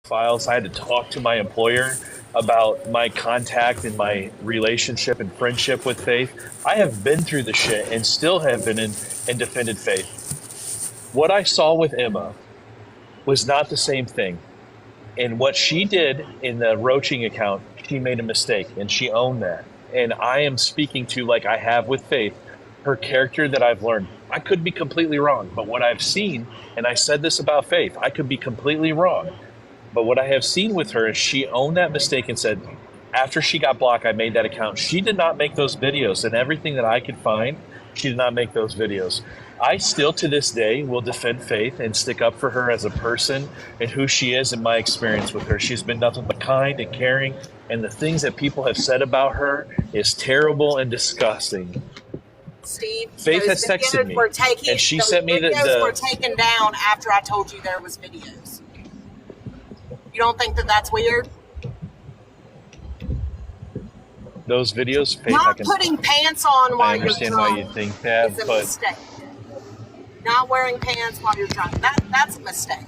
files. I had to talk to my employer about my contact and my relationship and friendship with Faith. I have been through the shit and still have been in and defended Faith. What I saw with Emma was not the same thing. And what she did in the roaching account, she made a mistake and she owned that. And I am speaking to, like I have with Faith, her character that I've learned. I could be completely wrong, but what I've seen, and I said this about Faith, I could be completely wrong. But what I have seen with her is she owned that mistake and said, after she got blocked, I made that account. She did not make those videos, and everything that I could find, she did not make those videos. I still, to this day, will defend Faith and stick up for her as a person and who she is in my experience with her. She's been nothing but kind and caring, and the things that people have said about her is terrible and disgusting. Steve, Faith has texted me, and she sent me the videos were taken down after I told you there was videos. You don't think that that's weird? Those videos, Faith, not putting pants on while you're drunk. I understand why you think that, is a but mistake. Not wearing pants while you're drunk, that's a mistake.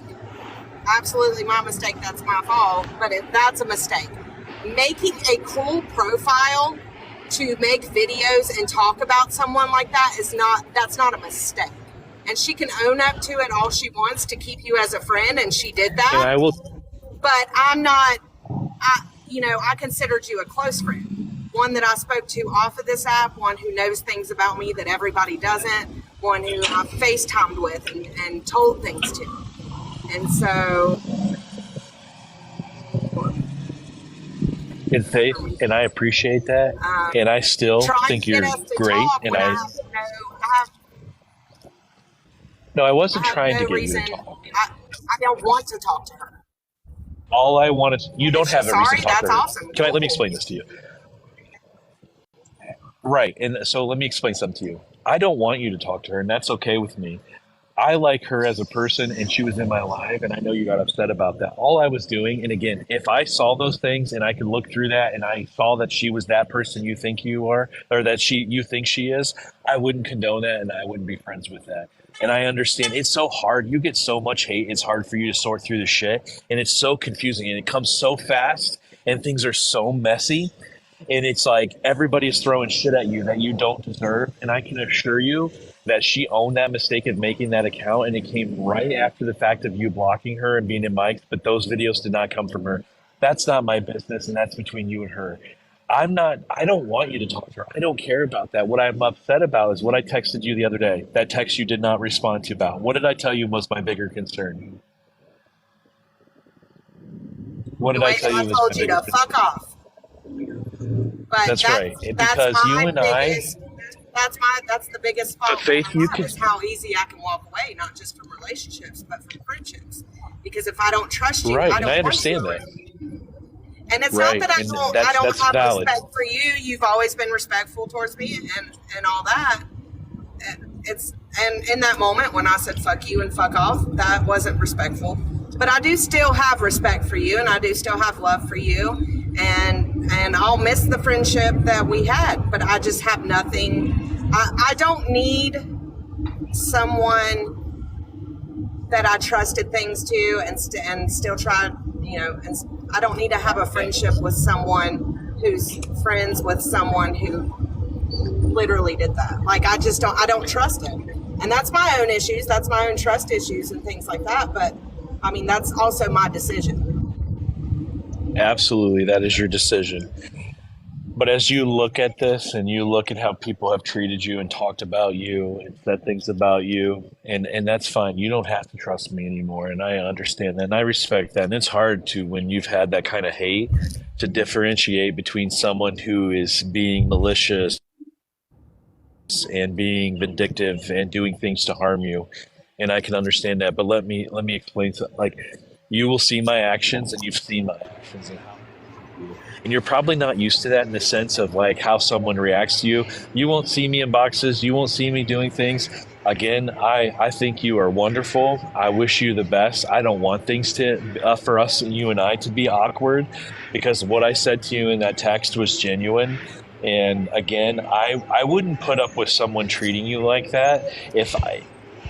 Absolutely my mistake, that's my fault, but that's a mistake. Making a cool profile to make videos and talk about someone like that that's not a mistake. And she can own up to it all she wants to keep you as a friend, and she did that. And I will. But I'm not, I considered you a close friend. One that I spoke to off of this app, one who knows things about me that everybody doesn't, one who I've FaceTimed with and told things to. And so... In Faith, and I appreciate that, and I still think you're great, and No, I wasn't trying to get you to talk. I don't want to talk to her. All I wanted, you don't have a reason to talk to her. Awesome. Let me explain this to you. Right, and so let me explain something to you. I don't want you to talk to her, and that's okay with me. I like her as a person, and she was in my life, and I know you got upset about that. All I was doing, and again, if I saw those things and I could look through that and I saw that she was that person you think you are, or that you think she is, I wouldn't condone that and I wouldn't be friends with that. And I understand it's so hard. You get so much hate. It's hard for you to sort through the shit, and it's so confusing, and it comes so fast, and things are so messy. And it's like everybody is throwing shit at you that you don't deserve. And I can assure you that she owned that mistake of making that account, and it came right after the fact of you blocking her and being in mics, but those videos did not come from her. That's not my business, and that's between you and her. I don't want you to talk to her. I don't care about that. What I'm upset about is what I texted you the other day. That text you did not respond to about. What did I tell you was my bigger concern? What did I tell you was my bigger concern? I told you to fuck off. But that's right. Because you and that's the biggest fault. But Faith, you can. Is how easy I can walk away, not just from relationships, but from friendships. Because if I don't trust you, right, I don't and I understand want that. And it's right. not that I don't have valid. respect for you. You've always been respectful towards me and all that. And in that moment when I said fuck you and fuck off, that wasn't respectful. But I do still have respect for you, and I do still have love for you. And I'll miss the friendship that we had, but I just have nothing. I don't need someone that I trusted things to and still try, and I don't need to have a friendship with someone who's friends with someone who literally did that. Like, I don't trust him. And that's my own issues. That's my own trust issues and things like that. But I mean, that's also my decision. Absolutely, that is your decision. But as you look at this and you look at how people have treated you and talked about you and said things about you, and that's fine. You don't have to trust me anymore, and I understand that, and I respect that. And it's hard to, when you've had that kind of hate, to differentiate between someone who is being malicious and being vindictive and doing things to harm you. And I can understand that, but let me explain something. Like, you will see my actions, and you've seen my actions, and you're probably not used to that in the sense of like how someone reacts to you. You won't see me in boxes. You won't see me doing things. Again, I think you are wonderful. I wish you the best. I don't want things to for us, you and I, to be awkward, because what I said to you in that text was genuine. And again, I wouldn't put up with someone treating you like that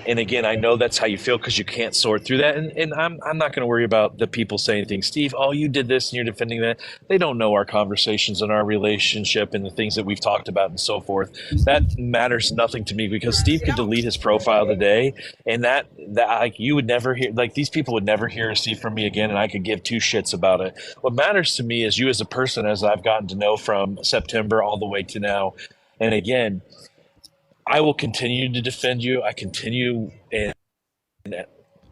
And again, I know that's how you feel because you can't sort through that. And I'm not going to worry about the people saying things. Steve, oh, you did this and you're defending that. They don't know our conversations and our relationship and the things that we've talked about and so forth. That matters nothing to me because Steve could delete his profile today, and that like you would never hear, like these people would never hear or see from me again, and I could give two shits about it. What matters to me is you as a person, as I've gotten to know from September all the way to now. And again, I will continue to defend you. I continue, and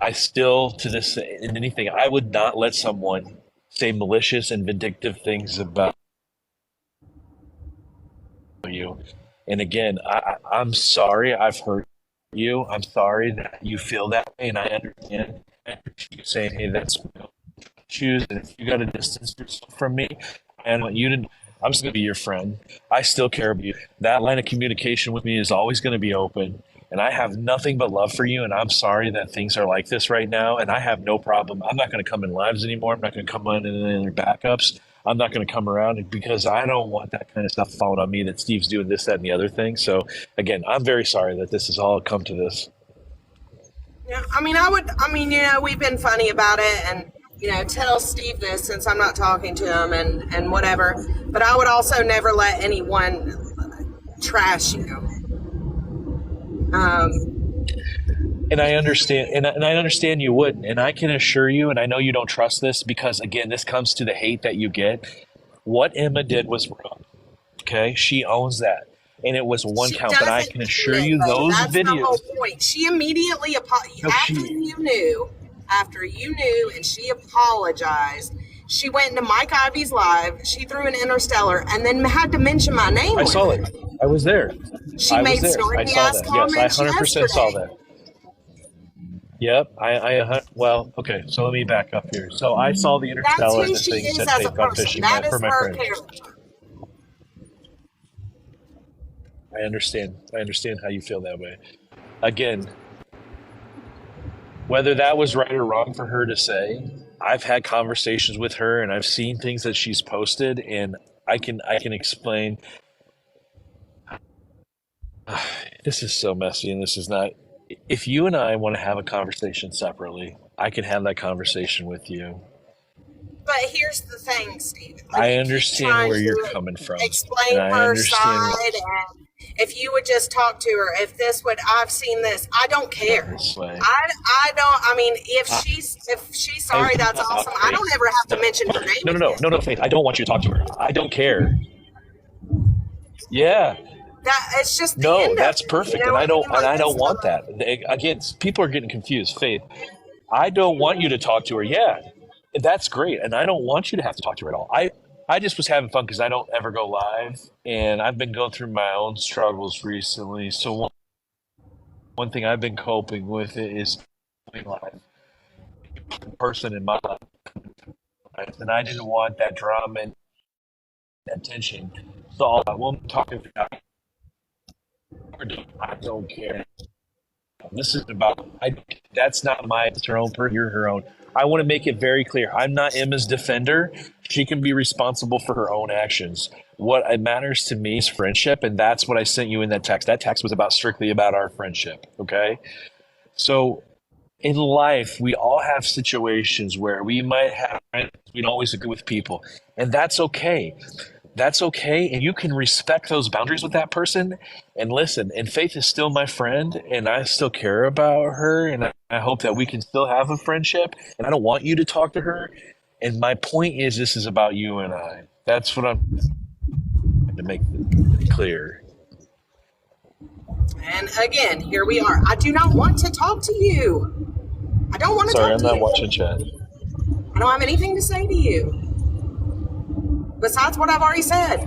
I still, to this, in anything, I would not let someone say malicious and vindictive things about you. And again, I'm sorry I've hurt you. I'm sorry that you feel that way, and I understand you saying, hey, that's choose, and if you got to distance yourself from me, I want you to. I'm just going to be your friend. I still care about you. That line of communication with me is always going to be open, and I have nothing but love for you. And I'm sorry that things are like this right now, and I have no problem. I'm not going to come in lives anymore. I'm not going to come on in any backups. I'm not going to come around because I don't want that kind of stuff falling on me that Steve's doing this, that, and the other thing. So again, I'm very sorry that this has all come to this. Yeah, we've been funny about it, and tell Steve this since I'm not talking to him and whatever. But I would also never let anyone trash you. And I understand, and I understand you wouldn't, and I can assure you, and I know you don't trust this because again, this comes to the hate that you get. What Emma did was wrong. Okay, she owns that, and it was one count. But I can assure you, those that's videos. The whole point. She immediately after you knew, and she apologized. She went into Mike Ivy's live. She threw an Interstellar, and then had to mention my name. I saw it. I was there. She made snarky ass comments. Yes, I 100% yesterday. saw that. Yep. Well, okay. So let me back up here. So I saw the Interstellar That's who she is as a person. That is her character. I understand. I understand how you feel that way. Again, whether that was right or wrong for her to say, I've had conversations with her and I've seen things that she's posted, and I can explain. This is so messy, and this is not. If you and I want to have a conversation separately, I can have that conversation with you. But here's the thing, Steve. I understand where you're coming from. Explain her side, and if you would just talk to her, I've seen this. I don't care. I don't. I mean, if she's sorry, that's awesome. I don't ever have to mention her name. No, Faith. I don't want you to talk to her. I don't care. Yeah. It's just the end that's of perfect, and I don't want that. Again, people are getting confused. Faith, I don't want you to talk to her. Yeah, that's great, and I don't want you to have to talk to her at all. I just was having fun because I don't ever go live, and I've been going through my own struggles recently. So one thing I've been coping with is going live, person in my life, and I didn't want that drama and attention. So I won't talk about. I don't care. This is about. That's not my. It's her own. You're her own. I want to make it very clear. I'm not Emma's defender. She can be responsible for her own actions. What matters to me is friendship, and that's what I sent you in that text. That text was strictly about our friendship. Okay, so in life, we all have situations where we might have friends. We don't always agree with people, and that's okay. That's okay, and you can respect those boundaries with that person. And listen, and Faith is still my friend, and I still care about her, and I hope that we can still have a friendship, and I don't want you to talk to her. And my point is, this is about you and I. That's what I'm to make clear. And again, here we are. I do not want to talk to you. I don't want to talk to you. Sorry, I'm not watching chat. I don't have anything to say to you. Besides what I've already said.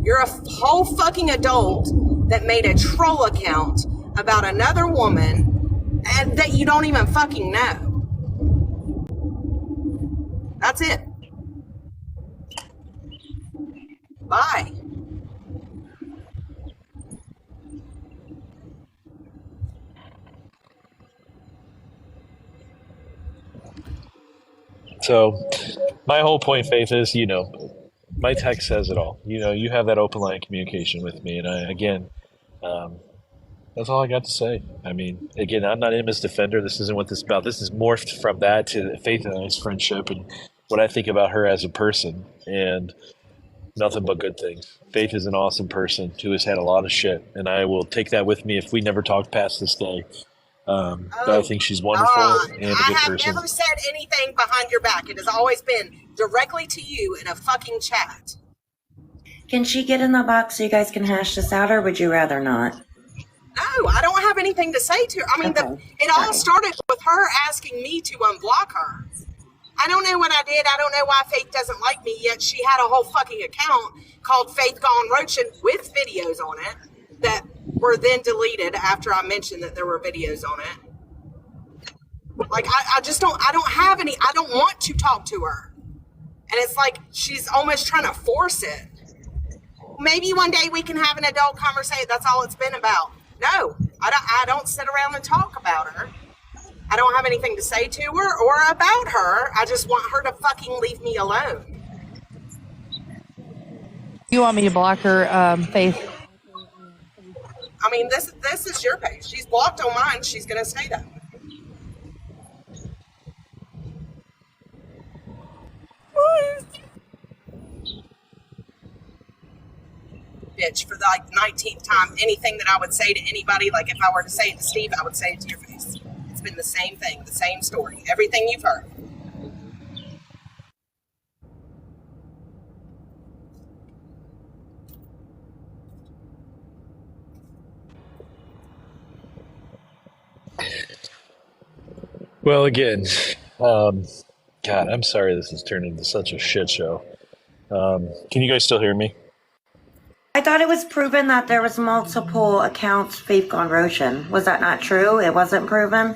You're a whole fucking adult that made a troll account about another woman and that you don't even fucking know. That's it. Bye. So my whole point, Faith, is, my text says it all. You have that open line of communication with me. And That's all I got to say. I mean, again, I'm not Emma's defender. This isn't what this is about. This is morphed from that to Faith and I's friendship and what I think about her as a person, and nothing but good things. Faith is an awesome person who has had a lot of shit, and I will take that with me if we never talk past this day. But I Oh think she's my wonderful God. and a I good have person. never said anything behind your back. It has always been directly to you in a fucking chat. Can she get in the box so you guys can hash this out, or would you rather not? No, I don't have anything to say to her. I mean, Okay. it all started with her asking me to unblock her. I don't know what I did. I don't know why Faith doesn't like me, yet she had a whole fucking account called Faith Gone Roachin with videos on it that were then deleted after I mentioned that there were videos on it. Like, I just I don't have any, I don't want to talk to her. And it's like she's almost trying to force it. Maybe one day we can have an adult conversation. That's all it's been about. No, I don't sit around and talk about her. I don't have anything to say to her or about her. I just want her to fucking leave me alone. You want me to block her, Faith? I mean, this is your page. She's blocked on mine. She's going to say that. Bitch, for the 19th time, anything that I would say to anybody, like if I were to say it to Steve, I would say it to your face. It's been the same thing, the same story, everything you've heard. Well, again, God, I'm sorry this has turned into such a shit show. Can you guys still hear me? I thought it was proven that there was multiple accounts Faith Gone Roshan. Was that not true? It wasn't proven?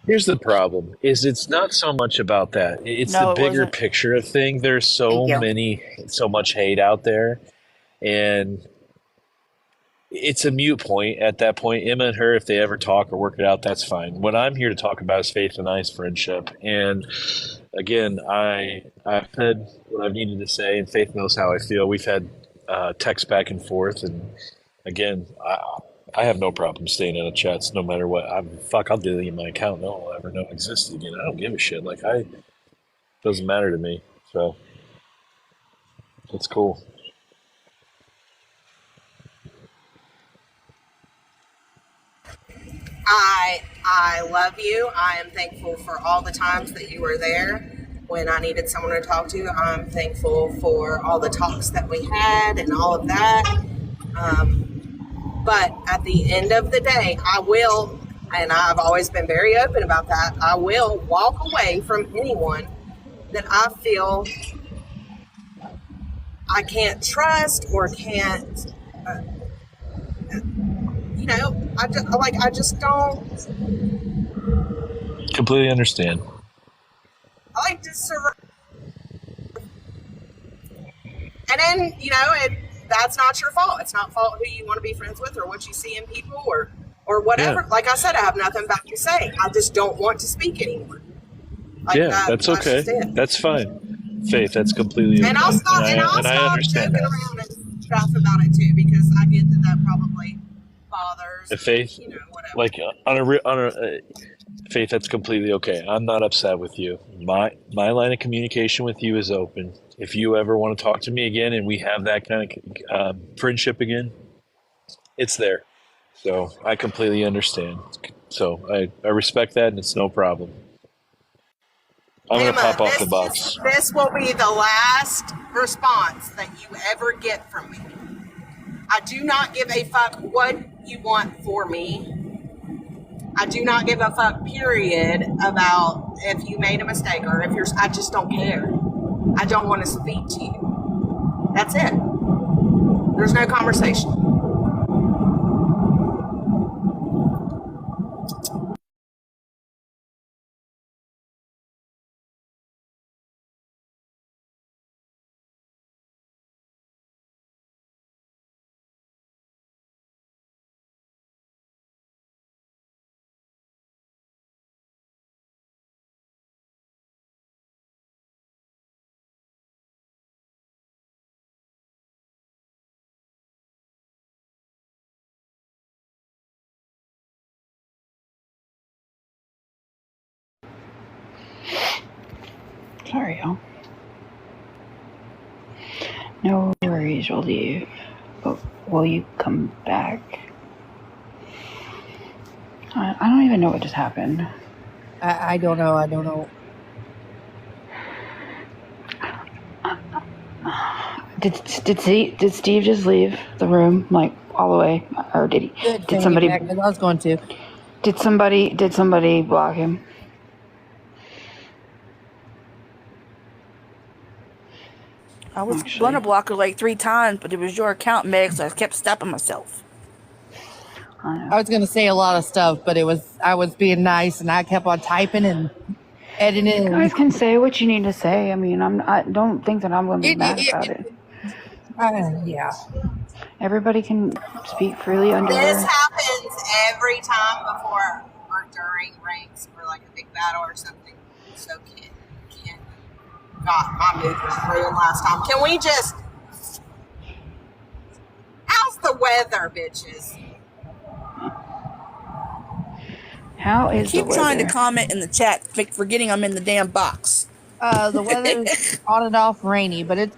Here's the problem: is it's not so much about that. It's No, the it bigger wasn't. picture of thing. There's Thank you. so much hate out there, and it's a mute point at that point. Emma and her, if they ever talk or work it out, that's fine. What I'm here to talk about is Faith and I's friendship. And again, I've said what I've needed to say, and Faith knows how I feel. We've had texts back and forth, and again, I have no problem staying in the chats no matter what. I'll delete my account. No one will ever know it existed again. I don't give a shit. Doesn't matter to me. So it's cool. I love you. I am thankful for all the times that you were there when I needed someone to talk to. I'm thankful for all the talks that we had and all of that. But at the end of the day, I will, and I've always been very open about that, I will walk away from anyone that I feel I can't trust or can't, I just don't. Completely understand. I like to surrender. And then, that's not your fault. It's not fault who you want to be friends with or what you see in people or whatever. Yeah. Like I said, I have nothing bad to say. I just don't want to speak anymore. Like That's okay. just it. That's fine. Faith, that's completely okay. And I'll stop I stop understand joking that. around and stuff about it too, because I get that probably bothers. The Faith, whatever. like Faith, that's completely okay. I'm not upset with you. My line of communication with you is open. If you ever want to talk to me again and we have that kind of friendship again, it's there. So I completely understand. So I respect that, and it's no problem. I'm going to pop off the box. This will be the last response that you ever get from me. I do not give a fuck what you want for me. I do not give a fuck, period, about if you made a mistake or if you're. I just don't care. I don't want to speak to you. That's it. There's no conversation. Sorry, y'all. No worries, we'll leave. But will you come back? I don't even know what just happened. I don't know. I don't know. Did Steve just leave the room, like, all the way? Or did he? Good. Did somebody? Back, 'cause I was going to. Did somebody block him? I was Actually. gonna block her like 3 times, but it was your account, Meg, so I kept stopping myself. I was going to say a lot of stuff, but I was being nice, and I kept on typing and editing. You guys can say what you need to say. I mean, I don't think that I'm going to be mad about it. Yeah. Everybody can speak freely under This here. happens every time before or during ranks for like a big battle or something. So Ken got my mood was ruined last time. Can we just? How's the weather, bitches? How is Keep the trying to weather? comment in the chat, forgetting I'm in the damn box. The weather's on and off rainy, but it's